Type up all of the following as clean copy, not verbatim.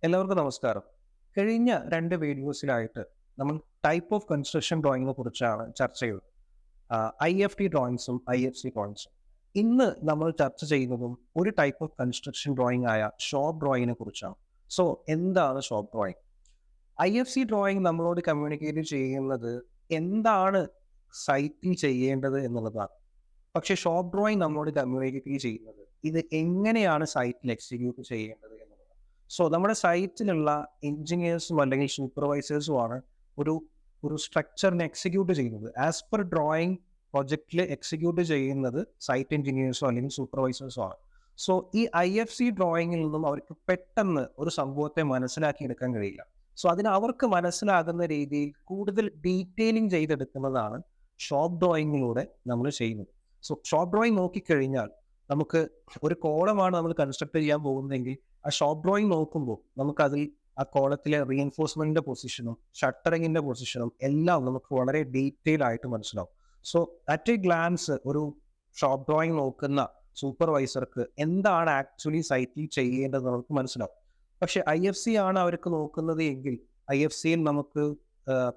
എല്ലാവർക്കും നമസ്കാരം. കഴിഞ്ഞ 2 വീഡിയോസിലായിട്ട് നമ്മൾ ടൈപ്പ് ഓഫ് കൺസ്ട്രക്ഷൻ ഡ്രോയിങ്ങിനെ കുറിച്ചാണ് ചർച്ച ചെയ്തത്. IFT ഡ്രോയിങ്സും IFC ഡ്രോയിങ്സും. ഇന്ന് നമ്മൾ ചർച്ച ചെയ്യുന്നതും ഒരു ടൈപ്പ് ഓഫ് കൺസ്ട്രക്ഷൻ ഡ്രോയിങ് ആയ ഷോപ്പ് ഡ്രോയിങ്ങിനെ കുറിച്ചാണ്. സോ എന്താണ് ഷോപ്പ് ഡ്രോയിങ്? IFC ഡ്രോയിങ് നമ്മളോട് കമ്മ്യൂണിക്കേറ്റ് ചെയ്യുന്നത് എന്താണ് സൈറ്റിൽ ചെയ്യേണ്ടത് എന്നുള്ളതാണ്. പക്ഷേ ഷോപ്പ് ഡ്രോയിങ് നമ്മളോട് കമ്മ്യൂണിക്കേറ്റ് ചെയ്യുന്നത് ഇത് എങ്ങനെയാണ് സൈറ്റിൽ എക്സിക്യൂട്ട് ചെയ്യേണ്ടത് എന്നുള്ളതാണ്. സോ നമ്മുടെ സൈറ്റിലുള്ള എഞ്ചിനീയേഴ്സും അല്ലെങ്കിൽ സൂപ്പർവൈസേഴ്സുമാണ് ഒരു ഒരു സ്ട്രക്ചറിനെ എക്സിക്യൂട്ട് ചെയ്യുന്നത്. ആസ് പെർ ഡ്രോയിങ് പ്രൊജക്റ്റിൽ എക്സിക്യൂട്ട് ചെയ്യുന്നത് സൈറ്റ് എഞ്ചിനീയേഴ്സോ അല്ലെങ്കിൽ സൂപ്പർവൈസേഴ്സോ ആണ്. സോ ഈ IFC ഡ്രോയിങ്ങിൽ നിന്നും അവർക്ക് പെട്ടെന്ന് ഒരു സംഭവത്തെ മനസ്സിലാക്കിയെടുക്കാൻ കഴിയില്ല. സോ അതിന് അവർക്ക് മനസ്സിലാകുന്ന രീതിയിൽ കൂടുതൽ ഡീറ്റെയിലിംഗ് ചെയ്തെടുക്കുന്നതാണ് ഷോപ്പ് ഡ്രോയിങ്ങിലൂടെ നമ്മൾ ചെയ്യുന്നത്. സോ ഷോപ്പ് ഡ്രോയിങ് നോക്കിക്കഴിഞ്ഞാൽ നമുക്ക് ഒരു കോളമാണ് നമ്മൾ കൺസ്ട്രക്ട് ചെയ്യാൻ പോകുന്നതെങ്കിൽ ആ ഷോപ്പ് ഡ്രോയിങ് നോക്കുമ്പോൾ നമുക്കതിൽ ആ കോളത്തിലെ റീഎൻഫോഴ്സ്മെന്റിന്റെ പൊസിഷനും ഷട്ടറിങ്ങിന്റെ പൊസിഷനും എല്ലാം നമുക്ക് വളരെ ഡീറ്റെയിൽ ആയിട്ട് മനസ്സിലാവും. സോ അറ്റ് എ ഗ്ലാൻസ് ഒരു ഷോപ്പ് ഡ്രോയിങ് നോക്കുന്ന സൂപ്പർവൈസർക്ക് എന്താണ് ആക്ച്വലി സൈറ്റിൽ ചെയ്യേണ്ടത് നമുക്ക് മനസ്സിലാവും. പക്ഷെ IFC ആണ് അവർക്ക് നോക്കുന്നത് എങ്കിൽ IFCയിൽ നമുക്ക്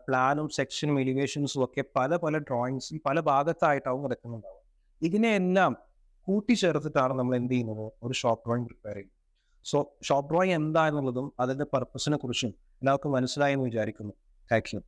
പ്ലാനും സെക്ഷനും എലിവേഷൻസും ഒക്കെ പല പല ഡ്രോയിങ്സിൽ പല ഭാഗത്തായിട്ടാവും കിടക്കുന്നുണ്ടാവും. ഇതിനെല്ലാം കൂട്ടിച്ചേർത്തിട്ടാണ് നമ്മൾ എന്ത് ചെയ്യുന്നത്, ഒരു ഷോപ്പ് ഡ്രോയിങ് പ്രിപ്പയർ ചെയ്യുന്നത്. സോ ഷോപ്പ് ഡ്രോയിങ് എന്താ എന്നുള്ളതും അതിന്റെ പർപ്പസിനെ കുറിച്ചും എല്ലാവർക്കും മനസ്സിലായെന്ന് വിചാരിക്കുന്നു. Thank you.